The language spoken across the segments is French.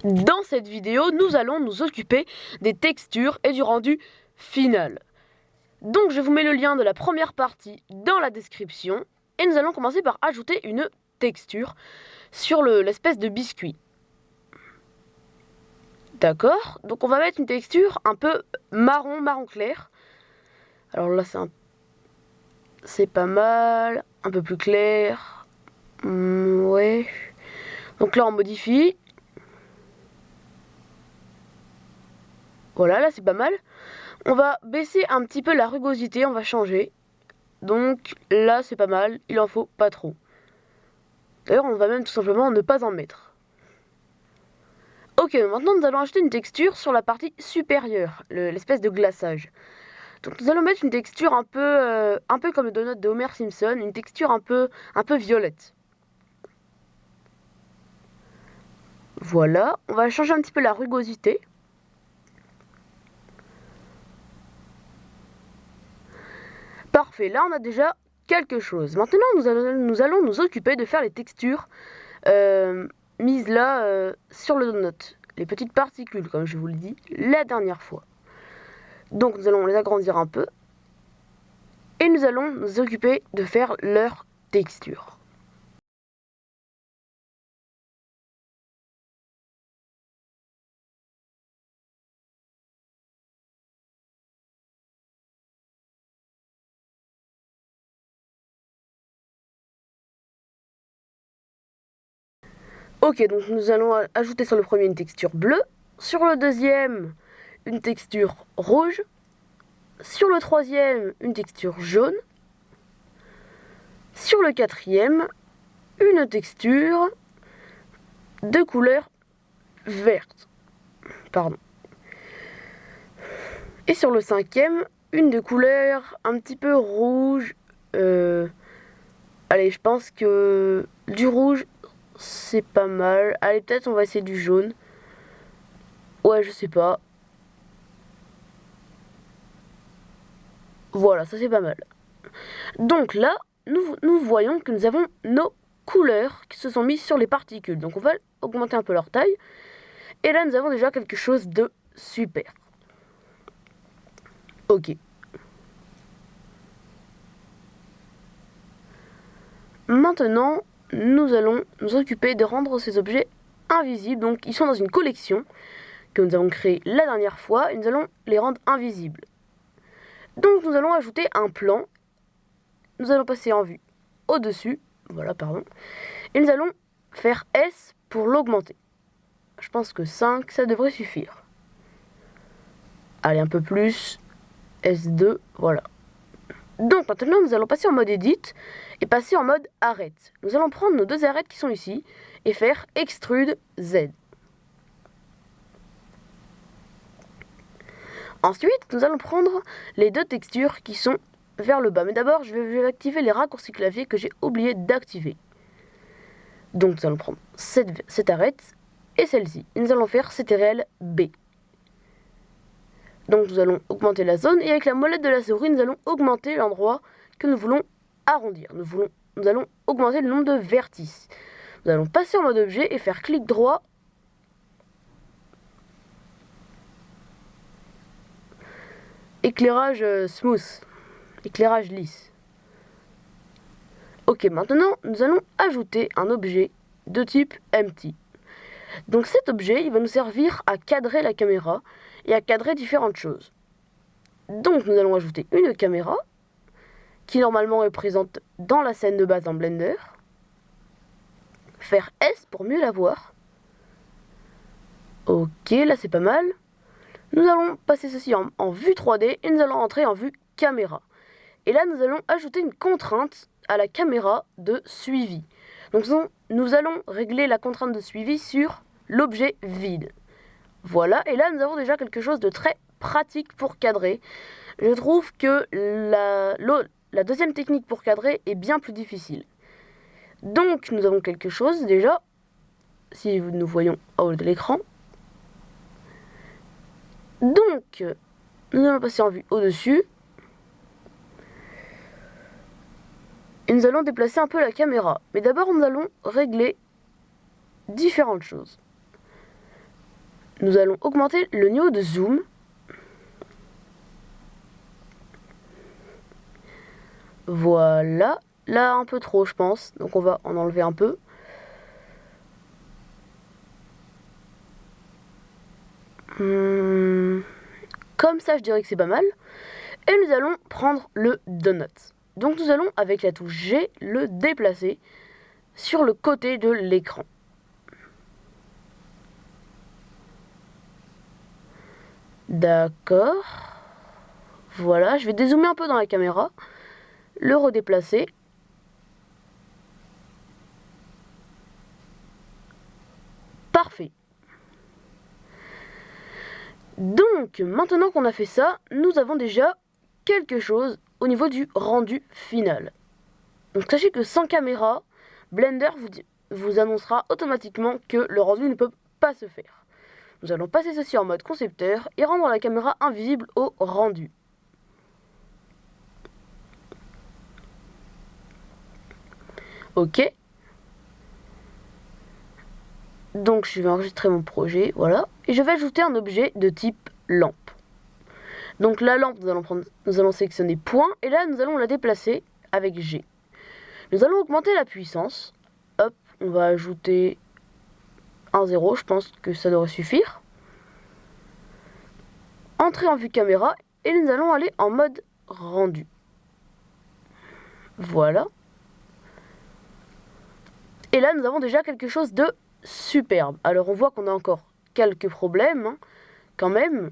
Dans cette vidéo, nous allons nous occuper des textures et du rendu final. Donc je vous mets le lien de la première partie dans la description et nous allons commencer par ajouter une texture sur l'espèce de biscuit. D'accord, donc on va mettre une texture un peu marron clair. Alors là c'est pas mal, un peu plus clair. Ouais. Donc là on modifie. Voilà, là c'est pas mal. On va baisser un petit peu la rugosité, on va changer. Donc là c'est pas mal, il en faut pas trop. D'ailleurs on va même tout simplement ne pas en mettre. Ok, maintenant nous allons ajouter une texture sur la partie supérieure, l'espèce de glaçage. Donc nous allons mettre une texture un peu comme le donut de Homer Simpson, une texture un peu violette. Voilà, on va changer un petit peu la rugosité. Parfait, là on a déjà quelque chose. Maintenant nous allons nous occuper de faire les textures mises là sur le donut. Les petites particules, comme je vous le dis la dernière fois. Donc nous allons les agrandir un peu. Et nous allons nous occuper de faire leur texture. Ok, donc nous allons ajouter sur le premier une texture bleue. Sur le deuxième, une texture rouge. Sur le troisième, une texture jaune. Sur le quatrième, une texture de couleur verte. Pardon. Et sur le cinquième, une de couleur un petit peu rouge. Allez, je pense que du rouge, c'est pas mal. Allez, peut-être on va essayer du jaune. Ouais, je sais pas. Voilà, ça c'est pas mal. Donc là, nous voyons que nous avons nos couleurs qui se sont mises sur les particules. Donc on va augmenter un peu leur taille. Et là, nous avons déjà quelque chose de super. Ok. Maintenant, nous allons nous occuper de rendre ces objets invisibles. Donc ils sont dans une collection que nous avons créée la dernière fois et nous allons les rendre invisibles. Donc nous allons ajouter un plan. Nous allons passer en vue au-dessus. Voilà, pardon. Et nous allons faire S pour l'augmenter. Je pense que 5, ça devrait suffire. Allez, un peu plus. S2, voilà. Donc maintenant, nous allons passer en mode Edit et passer en mode Arrête. Nous allons prendre nos deux arêtes qui sont ici et faire Extrude Z. Ensuite, nous allons prendre les deux textures qui sont vers le bas. Mais d'abord, je vais activer les raccourcis clavier que j'ai oublié d'activer. Donc nous allons prendre cette arête et celle-ci. Et nous allons faire CTRL B. Donc nous allons augmenter la zone et avec la molette de la souris, nous allons augmenter l'endroit que nous voulons arrondir. Nous allons augmenter le nombre de vertices. Nous allons passer en mode objet et faire clic droit. Éclairage smooth. Éclairage lisse. Ok, maintenant nous allons ajouter un objet de type empty. Donc cet objet, il va nous servir à cadrer la caméra et à cadrer différentes choses. Donc nous allons ajouter une caméra qui normalement est présente dans la scène de base en Blender. Faire S pour mieux la voir. Ok, là c'est pas mal. Nous allons passer ceci en vue 3D et nous allons entrer en vue caméra. Et là nous allons ajouter une contrainte à la caméra de suivi. Donc nous allons régler la contrainte de suivi sur l'objet vide. Voilà, et là nous avons déjà quelque chose de très pratique pour cadrer. Je trouve que la deuxième technique pour cadrer est bien plus difficile. Donc nous avons quelque chose déjà, si nous voyons en haut de l'écran. Donc nous allons passer en vue au-dessus. Et nous allons déplacer un peu la caméra. Mais d'abord nous allons régler différentes choses. nous allons augmenter le niveau de zoom. Voilà. Là, un peu trop, je pense. Donc, on va en enlever un peu. Comme ça, je dirais que c'est pas mal. Et nous allons prendre le donut. Donc, nous allons, avec la touche G, le déplacer sur le côté de l'écran. D'accord. Voilà, je vais dézoomer un peu dans la caméra. Le redéplacer. Parfait. Donc, maintenant qu'on a fait ça, nous avons déjà quelque chose au niveau du rendu final. Donc, sachez que sans caméra, Blender vous annoncera automatiquement que le rendu ne peut pas se faire. Nous allons passer ceci en mode concepteur et rendre la caméra invisible au rendu. Ok. Donc je vais enregistrer mon projet, voilà. Et je vais ajouter un objet de type lampe. Donc la lampe, nous allons sélectionner point, et là nous allons la déplacer avec G. Nous allons augmenter la puissance. Hop, on va ajouter un 0, je pense que ça devrait suffire. Entrer en vue caméra, et nous allons aller en mode rendu. Voilà. Et là nous avons déjà quelque chose de superbe. Alors on voit qu'on a encore quelques problèmes, hein, quand même.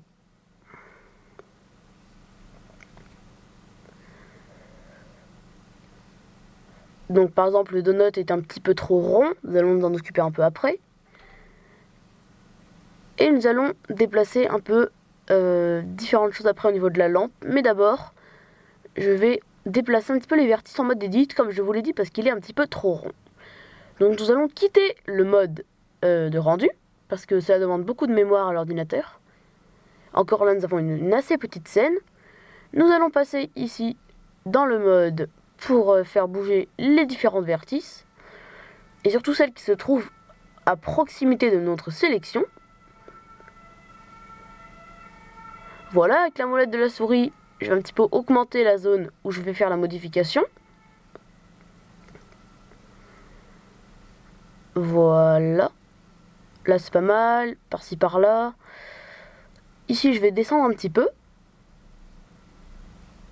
Donc par exemple le donut est un petit peu trop rond, nous allons nous en occuper un peu après. Et nous allons déplacer un peu différentes choses après au niveau de la lampe. Mais d'abord, je vais déplacer un petit peu les vertices en mode edit, comme je vous l'ai dit, parce qu'il est un petit peu trop rond. Donc nous allons quitter le mode de rendu, parce que ça demande beaucoup de mémoire à l'ordinateur. Encore là, nous avons une assez petite scène. Nous allons passer ici dans le mode pour faire bouger les différentes vertices, et surtout celles qui se trouvent à proximité de notre sélection. Voilà, avec la molette de la souris, je vais un petit peu augmenter la zone où je vais faire la modification. Voilà. Là, c'est pas mal. Par-ci, par-là. Ici, je vais descendre un petit peu.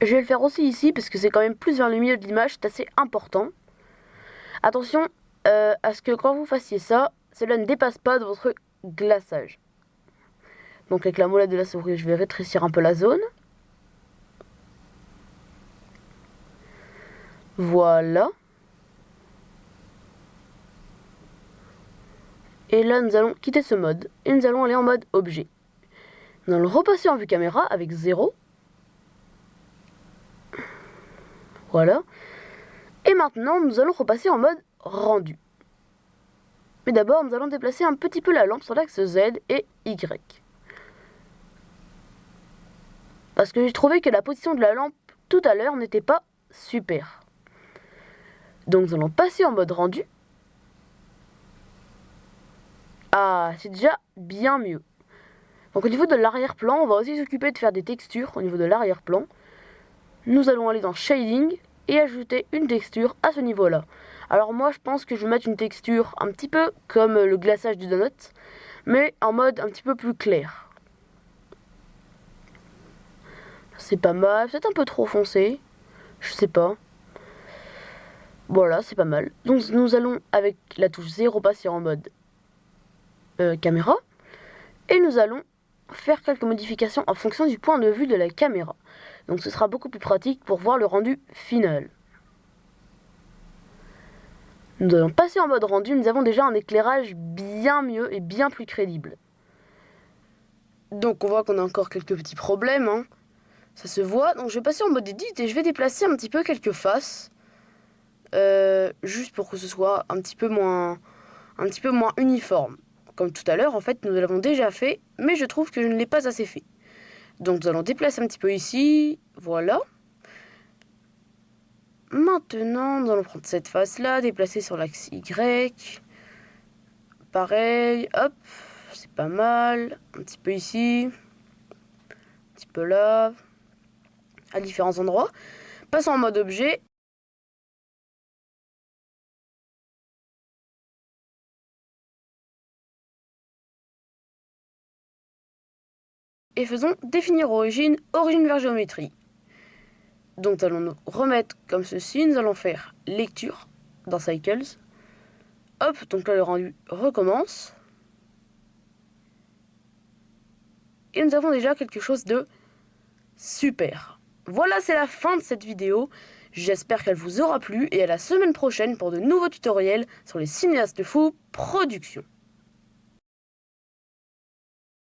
Je vais le faire aussi ici, parce que c'est quand même plus vers le milieu de l'image. C'est assez important. Attention à ce que quand vous fassiez ça, cela ne dépasse pas de votre glaçage. Donc avec la molette de la souris, je vais rétrécir un peu la zone. Voilà. Et là, nous allons quitter ce mode. Et nous allons aller en mode objet. Nous allons repasser en vue caméra avec 0. Voilà. Et maintenant, nous allons repasser en mode rendu. Mais d'abord, nous allons déplacer un petit peu la lampe sur l'axe Z et Y. Parce que j'ai trouvé que la position de la lampe tout à l'heure n'était pas super. Donc nous allons passer en mode rendu. Ah, c'est déjà bien mieux. Donc au niveau de l'arrière-plan, on va aussi s'occuper de faire des textures au niveau de l'arrière-plan. Nous allons aller dans Shading et ajouter une texture à ce niveau-là. Alors moi, je pense que je vais mettre une texture un petit peu comme le glaçage du donut, mais en mode un petit peu plus clair. C'est pas mal, peut-être un peu trop foncé, je sais pas. Voilà, c'est pas mal. Donc nous allons avec la touche 0 passer en mode caméra, et nous allons faire quelques modifications en fonction du point de vue de la caméra. Donc ce sera beaucoup plus pratique pour voir le rendu final. Nous allons passer en mode rendu, nous avons déjà un éclairage bien mieux et bien plus crédible. Donc on voit qu'on a encore quelques petits problèmes, hein. Ça se voit, donc je vais passer en mode edit et je vais déplacer un petit peu quelques faces. Juste pour que ce soit un petit peu moins uniforme. Comme tout à l'heure, en fait, nous l'avons déjà fait, mais je trouve que je ne l'ai pas assez fait. Donc nous allons déplacer un petit peu ici, voilà. Maintenant, nous allons prendre cette face-là, déplacer sur l'axe Y. Pareil, hop, c'est pas mal. Un petit peu ici. Un petit peu là. À différents endroits. Passons en mode objet. Et faisons définir origine, origine vers géométrie. Donc allons nous remettre comme ceci. Nous allons faire lecture dans Cycles. Hop, donc là le rendu recommence. Et nous avons déjà quelque chose de super. Voilà, c'est la fin de cette vidéo. J'espère qu'elle vous aura plu et à la semaine prochaine pour de nouveaux tutoriels sur les cinéastes fous productions.